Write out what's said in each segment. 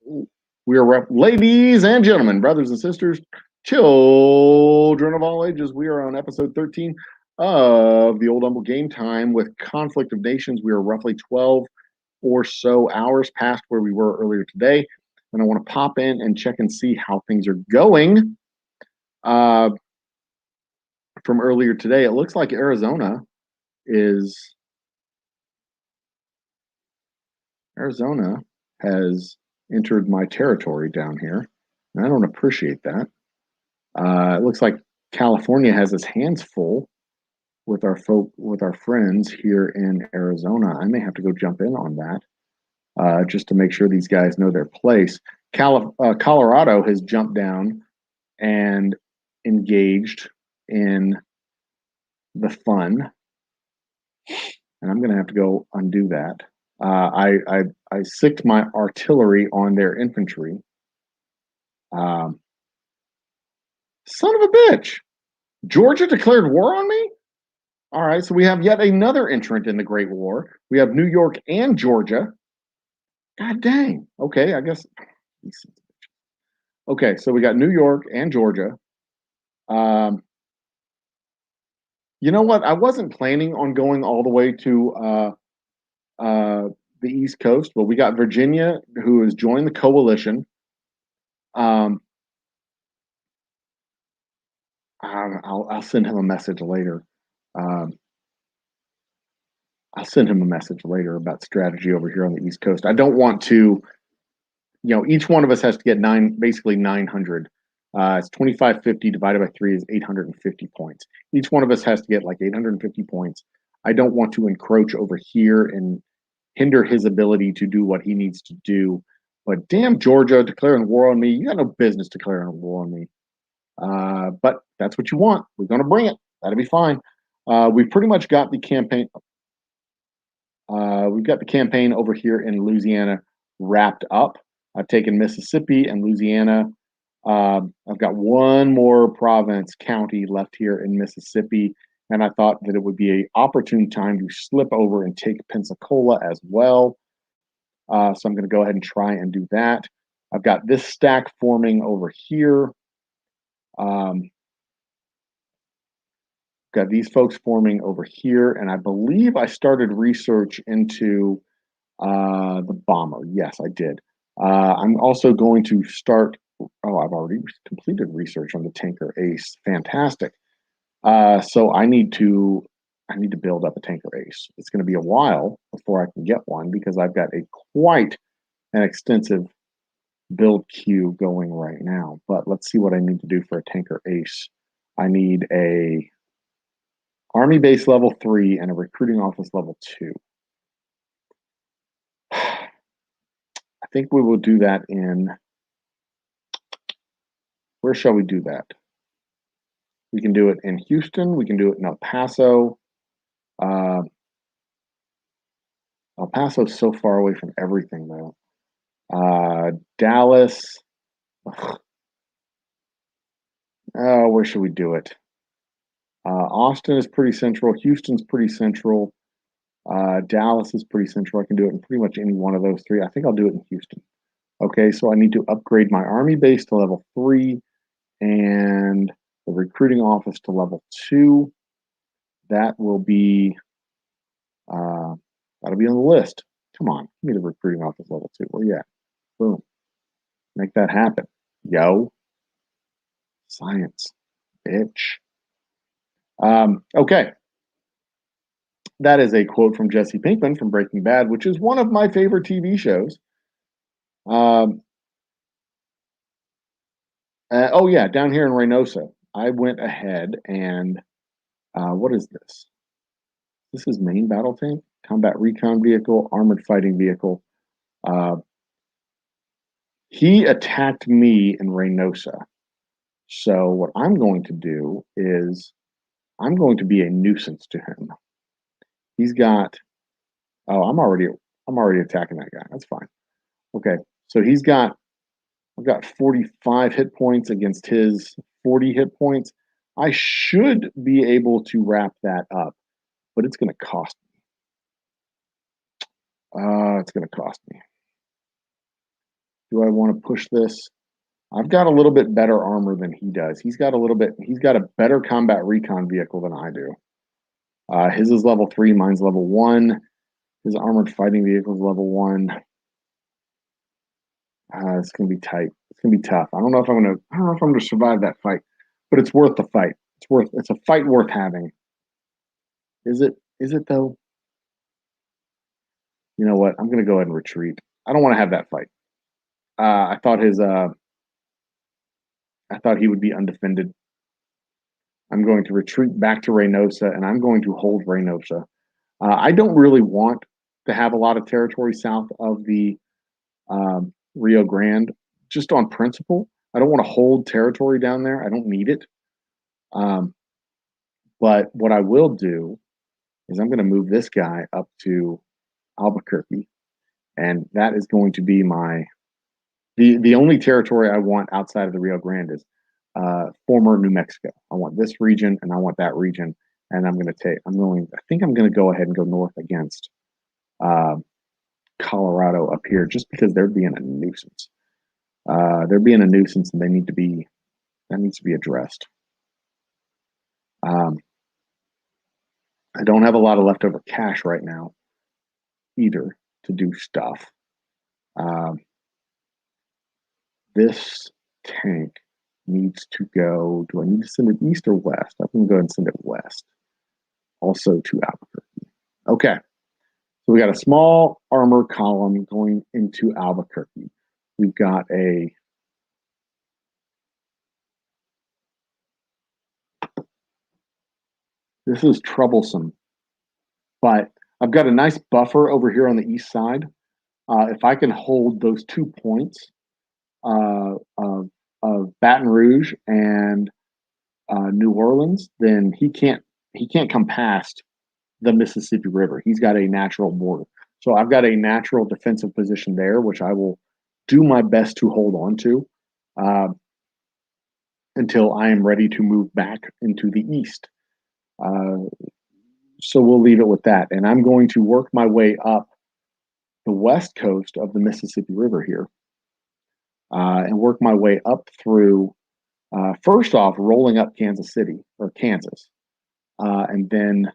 We are, ladies and gentlemen, brothers and sisters, children of all ages. We are on episode 13 of the Old Humble Game Time with Conflict of Nations. We are roughly 12 or so hours past where we were earlier today. And I want to pop in and check and see how things are going. From earlier today, it looks like Arizona has entered my territory down here, and I don't appreciate that. It looks like California has its hands full with our friends here in Arizona. I may have to go jump in on that just to make sure these guys know their place. Colorado has jumped down and engaged in the fun, and I'm going to have to go undo that. I sicked my artillery on their infantry. Son of a bitch. Georgia declared war on me? All right, so we have yet another entrant in the Great War. We have New York and Georgia. God dang. Okay, I guess. Okay, so we got New York and Georgia. You know what? I wasn't planning on going all the way to the East Coast, but we got Virginia, who has joined the coalition. I'll send him a message later. I'll send him a message later about strategy over here on the East Coast. I don't want to, each one of us has to get basically 900. It's 2550 divided by 3 is 850 points. Each one of us has to get like 850 points. I don't want to encroach over here and hinder his ability to do what he needs to do. But damn Georgia declaring war on me. You got no business declaring war on me. But that's what you want. We're going to bring it. That'll be fine. We pretty much got the campaign. We've got the campaign over here in Louisiana wrapped up. I've taken Mississippi and Louisiana. I've got one more county left here in Mississippi, and I thought that it would be an opportune time to slip over and take Pensacola as well. So I'm going to go ahead and try and do that. I've got this stack forming over here. Got these folks forming over here, and I believe I started research into the bomber. Yes, I did. I'm also going to start. Oh, I've already completed research on the tanker ace. Fantastic. So I need to build up a tanker ace. It's going to be a while before I can get one because I've got quite an extensive build queue going right now. But let's see what I need to do for a tanker ace. I need a Army base level 3 and a recruiting office level 2. I think we will do that where shall we do that? We can do it in Houston. We can do it in El Paso. El Paso's so far away from everything, though. Dallas. Ugh. Oh, where should we do it? Austin is pretty central. Houston's pretty central. Dallas is pretty central. I can do it in pretty much any one of those three. I think I'll do it in Houston. Okay, so I need to upgrade my Army base to level 3 and the recruiting office to level 2. That will be that'll be on the list. Come on, give me the recruiting office level 2. Where you at? Boom. Make that happen. Yo. Science, bitch. Okay. That is a quote from Jesse Pinkman from Breaking Bad, which is one of my favorite TV shows. Oh, yeah, down here in Reynosa, I went ahead and what is this? This is main battle tank, combat recon vehicle, armored fighting vehicle. He attacked me in Reynosa. So what I'm going to do is I'm going to be a nuisance to him. He's got, oh, I'm already attacking that guy. That's fine. Okay, so I've got 45 hit points against his 40 hit points. I should be able to wrap that up, but it's going to cost me. It's going to cost me. Do I want to push this? I've got a little bit better armor than he does. He's got a better combat recon vehicle than I do. His is level 3, mine's level 1. His armored fighting vehicle is level 1. It's gonna be tight. It's gonna be tough. I don't know if I'm gonna survive that fight, but it's worth the fight. It's a fight worth having. Is it? Is it though? You know what? I'm gonna go ahead and retreat. I don't want to have that fight. I thought I thought he would be undefended. I'm going to retreat back to Reynosa, and I'm going to hold Reynosa. I don't really want to have a lot of territory south of the Rio Grande, just on principle. I don't want to hold territory down there. I don't need it. But what I will do is I'm going to move this guy up to Albuquerque, and that is going to be the only territory I want outside of the Rio Grande is former New Mexico. I want this region and I want that region, and I think I'm going to go ahead and go north against Colorado up here, just because they're being a nuisance. They're being a nuisance, and that needs to be addressed. I don't have a lot of leftover cash right now either to do stuff. This tank needs to go. Do I need to send it east or west? I'm going to go ahead and send it west, also to Albuquerque. Okay. So we got a small armor column going into Albuquerque. We've got this is troublesome, but I've got a nice buffer over here on the east side. If I can hold those 2 points of Baton Rouge and New Orleans, then he can't come past the Mississippi River. He's got a natural border. So I've got a natural defensive position there, which I will do my best to hold on to until I am ready to move back into the east. So we'll leave it with that. And I'm going to work my way up the west coast of the Mississippi River here and work my way up through, first off, rolling up Kansas City or Kansas. And then,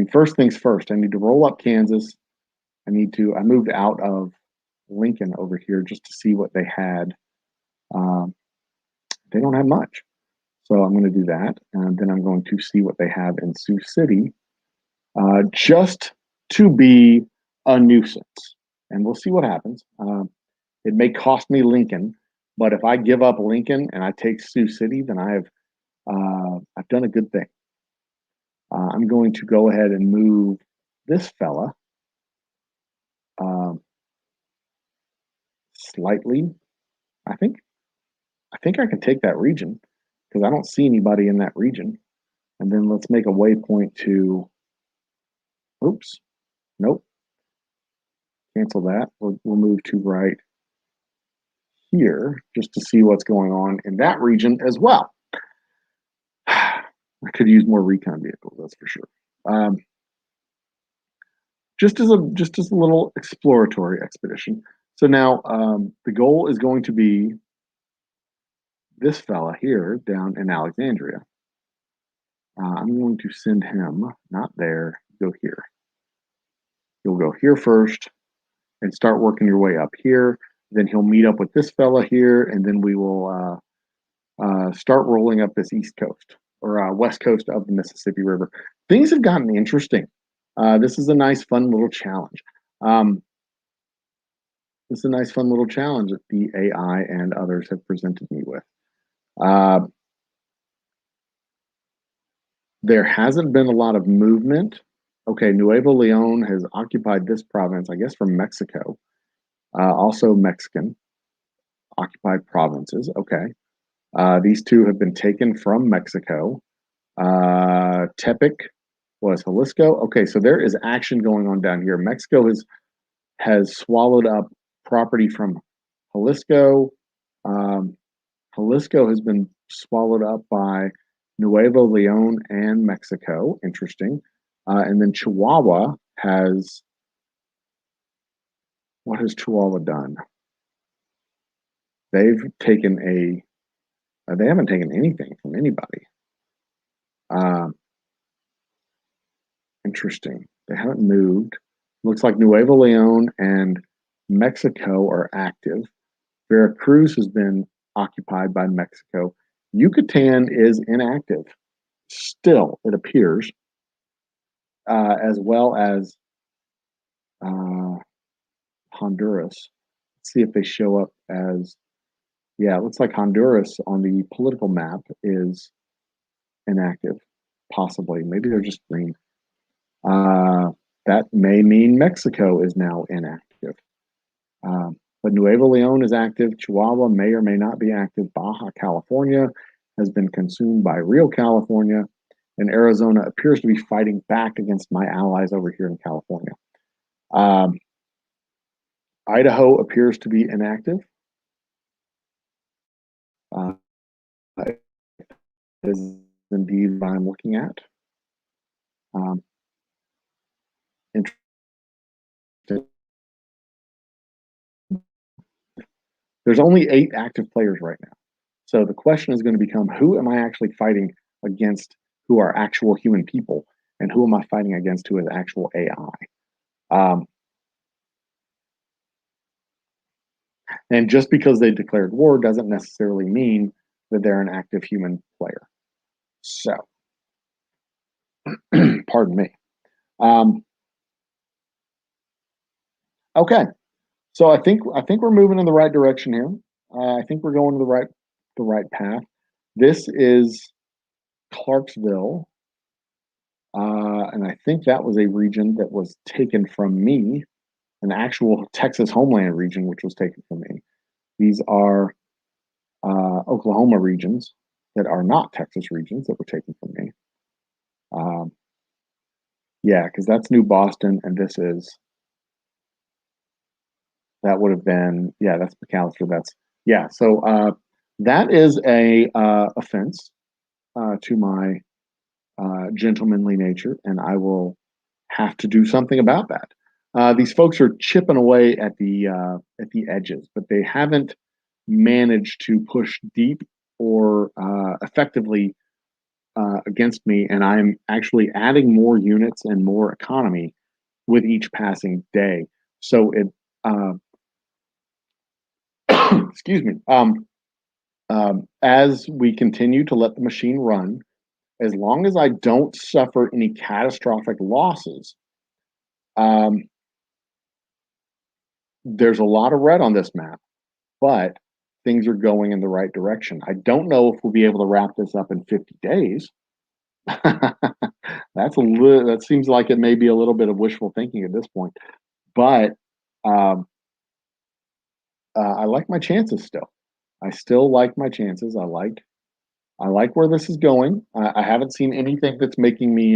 first things first, I need to roll up Kansas. I moved out of Lincoln over here just to see what they had. They don't have much. So I'm going to do that. And then I'm going to see what they have in Sioux City, just to be a nuisance. And we'll see what happens. It may cost me Lincoln, but if I give up Lincoln and I take Sioux City, then I've done a good thing. I'm going to go ahead and move this fella slightly. I think I can take that region because I don't see anybody in that region. And then let's make a waypoint to. Oops, nope. Cancel that. We'll move to right here just to see what's going on in that region as well. I could use more recon vehicles, that's for sure. Just as a little exploratory expedition. So now the goal is going to be this fella here down in Alexandria. I'm going to send him, not there, go here. You'll go here first and start working your way up here. Then he'll meet up with this fella here, and then we will start rolling up this east coast or west coast of the Mississippi River. Things have gotten interesting. This is a nice, fun little challenge. This is a nice, fun little challenge that the AI and others have presented me with. There hasn't been a lot of movement. Okay, Nuevo Leon has occupied this province, I guess, from Mexico. Also Mexican occupied provinces. Okay. These two have been taken from Mexico. Tepic was Jalisco. Okay, so there is action going on down here. Mexico has swallowed up property from Jalisco. Jalisco has been swallowed up by Nuevo Leon and Mexico. Interesting. And then Chihuahua has What has Chihuahua done? They've taken they haven't taken anything from anybody. Uh, Interesting. They haven't moved. Looks like Nuevo Leon and Mexico are active. Veracruz has been occupied by Mexico. Yucatan is inactive still, it appears, as well as uh, Honduras. Let's see if they show up as, yeah, it looks like Honduras on the political map is inactive, possibly. Maybe they're just green. That may mean Mexico is now inactive. But Nuevo Leon is active. Chihuahua may or may not be active. Baja California has been consumed by Real California. And Arizona appears to be fighting back against my allies over here in California. Um, Idaho appears to be inactive. Uh, is indeed what I'm looking at. Um, There's only 8 active players right now. So the question is going to become, who am I actually fighting against who are actual human people, and who am I fighting against who is actual AI? And just because they declared war doesn't necessarily mean that they're an active human player. So, pardon me. Okay, so I think we're moving in the right direction here. I think we're going to the right path. This is Clarksville, and I think that was a region that was taken from me, an actual Texas homeland region, which was taken from me. These are Oklahoma regions that are not Texas regions that were taken from me. Yeah, because that's New Boston, and that would have been, yeah, that's McAllister. Yeah. So that is a offense to my gentlemanly nature, and I will have to do something about that. These folks are chipping away at the edges, but they haven't managed to push deep or effectively against me, and I'm actually adding more units and more economy with each passing day. So it, uh, excuse me, as we continue to let the machine run, as long as I don't suffer any catastrophic losses, um, there's a lot of red on this map, but things are going in the right direction. I don't know if we'll be able to wrap this up in 50 days. That seems like it may be a little bit of wishful thinking at this point, but um, I like my chances still. I still like my chances. I like where this is going. I haven't seen anything that's making me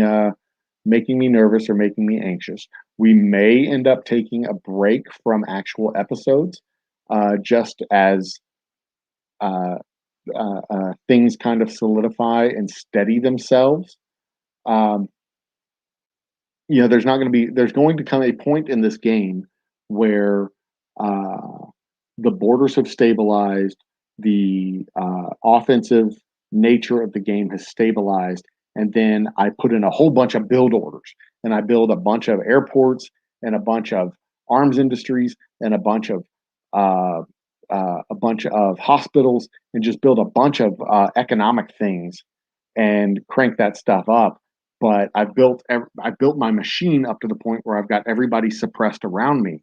nervous or making me anxious. We may end up taking a break from actual episodes, just as uh, things kind of solidify and steady themselves. Um, there's going to come a point in this game where uh, the borders have stabilized, the offensive nature of the game has stabilized, and then I put in a whole bunch of build orders, and I build a bunch of airports and a bunch of arms industries and uh, a bunch of hospitals, and just build a bunch of economic things and crank that stuff up. But I built my machine up to the point where I've got everybody suppressed around me.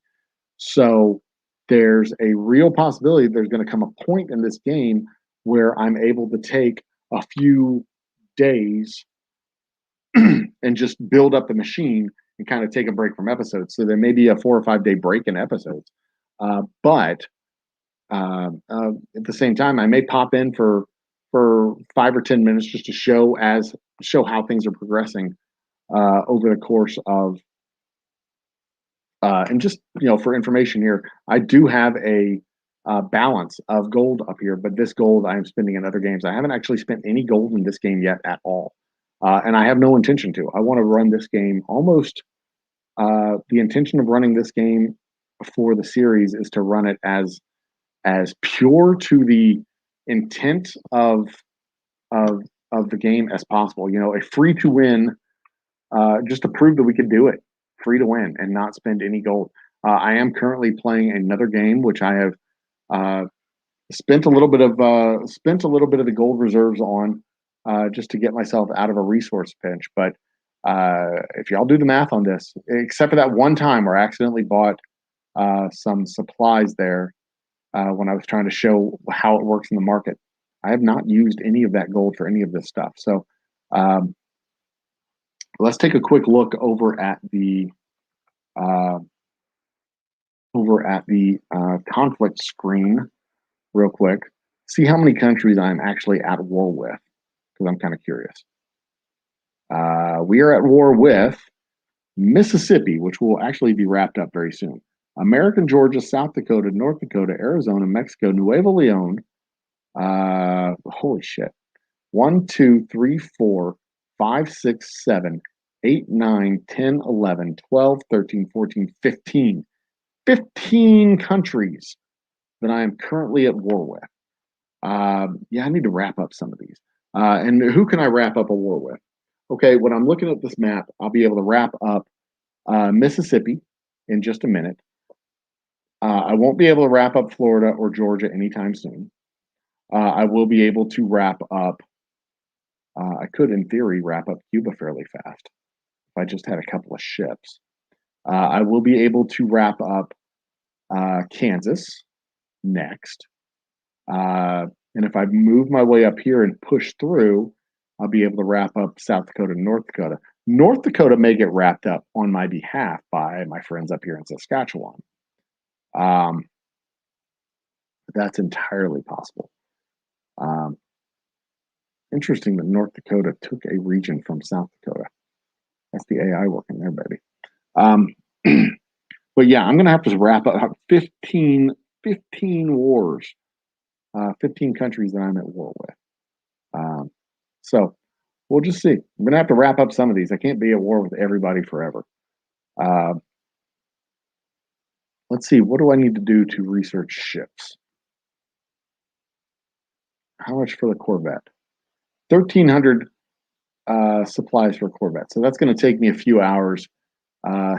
So there's a real possibility there's going to come a point in this game where I'm able to take a few days and just build up the machine and kind of take a break from episodes. So there may be a 4 or 5 day break in episodes. But at the same time, I may pop in for 5 or 10 minutes just to show how things are progressing over the course of and just for information here, I do have a balance of gold up here, but this gold I am spending in other games. I haven't actually spent any gold in this game yet at all, and I have no intention to. I want to run this game almost. The intention of running this game for the series is to run it as pure to the intent of of the game as possible. You know, a free to win, just to prove that we could do it, free to win and not spend any gold. I am currently playing another game which I have uh, spent a little bit of the gold reserves on, just to get myself out of a resource pinch. But if y'all do the math on this, except for that one time where I accidentally bought some supplies there when I was trying to show how it works in the market, I have not used any of that gold for any of this stuff. So um, let's take a quick look uh, over at the conflict screen real quick. See how many countries I'm actually at war with, because I'm kind of curious. We are at war with Mississippi, which will actually be wrapped up very soon. American Georgia, South Dakota, North Dakota, Arizona, Mexico, Nuevo Leon. Holy shit. 1, 2, 3, 4, 5, 6, 7, 8, 9, 10, 11, 12, 13, 14, 15. 15 countries that I am currently at war with. Yeah, I need to wrap up some of these. And who can I wrap up a war with? Okay, when I'm looking at this map, I'll be able to wrap up Mississippi in just a minute. I won't be able to wrap up Florida or Georgia anytime soon. I will be able to wrap up, I could, in theory, wrap up Cuba fairly fast if I just had a couple of ships. I will be able to wrap up Kansas next. And if I move my way up here and push through, I'll be able to wrap up South Dakota and North Dakota. North Dakota may get wrapped up on my behalf by my friends up here in Saskatchewan. Um, that's entirely possible. Um, Interesting that North Dakota took a region from South Dakota. That's the AI working there, baby. Um, but yeah, I'm going to have to wrap up 15 wars, 15 countries that I'm at war with. So we'll just see. I'm going to have to wrap up some of these. I can't be at war with everybody forever. Uh, let's see. What do I need to do to research ships? How much for the Corvette? 1,300 supplies for a Corvette. So that's going to take me a few hours,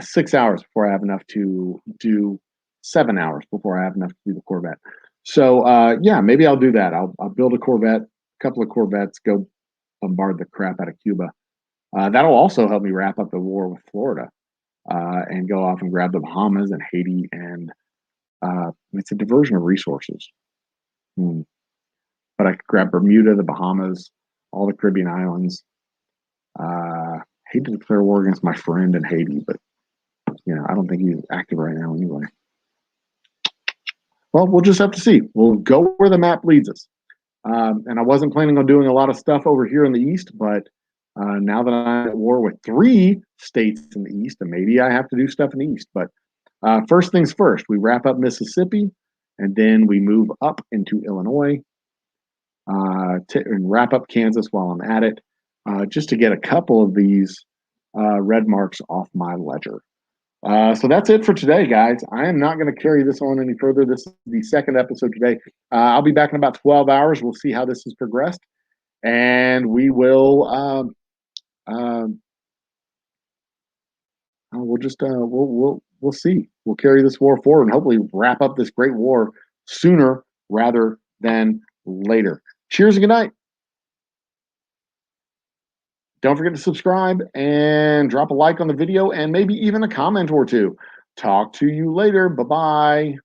6 hours before I have enough to do, 7 hours before I have enough to do the Corvette. So yeah, maybe I'll do that. I'll build a Corvette, a couple of Corvettes, go bombard the crap out of Cuba. That'll also help me wrap up the war with Florida, and go off and grab the Bahamas and Haiti, and it's a diversion of resources. But I could grab Bermuda, the Bahamas, all the Caribbean islands. Hate to declare war against my friend in Haiti, but you know, I don't think he's active right now anyway. Well, we'll just have to see. We'll go where the map leads us. And I wasn't planning on doing a lot of stuff over here in the east, but now that I'm at war with 3 states in the east, and maybe I have to do stuff in the east. But first things first, we wrap up Mississippi, and then we move up into Illinois, and wrap up Kansas while I'm at it, just to get a couple of these red marks off my ledger. So that's it for today, guys. I am not going to carry this on any further. This is the second episode today. I'll be back in about 12 hours. We'll see how this has progressed, and we will. We'll just we'll see. We'll carry this war forward and hopefully wrap up this great war sooner rather than later. Cheers and good night. Don't forget to subscribe and drop a like on the video and maybe even a comment or two. Talk to you later. Bye-bye.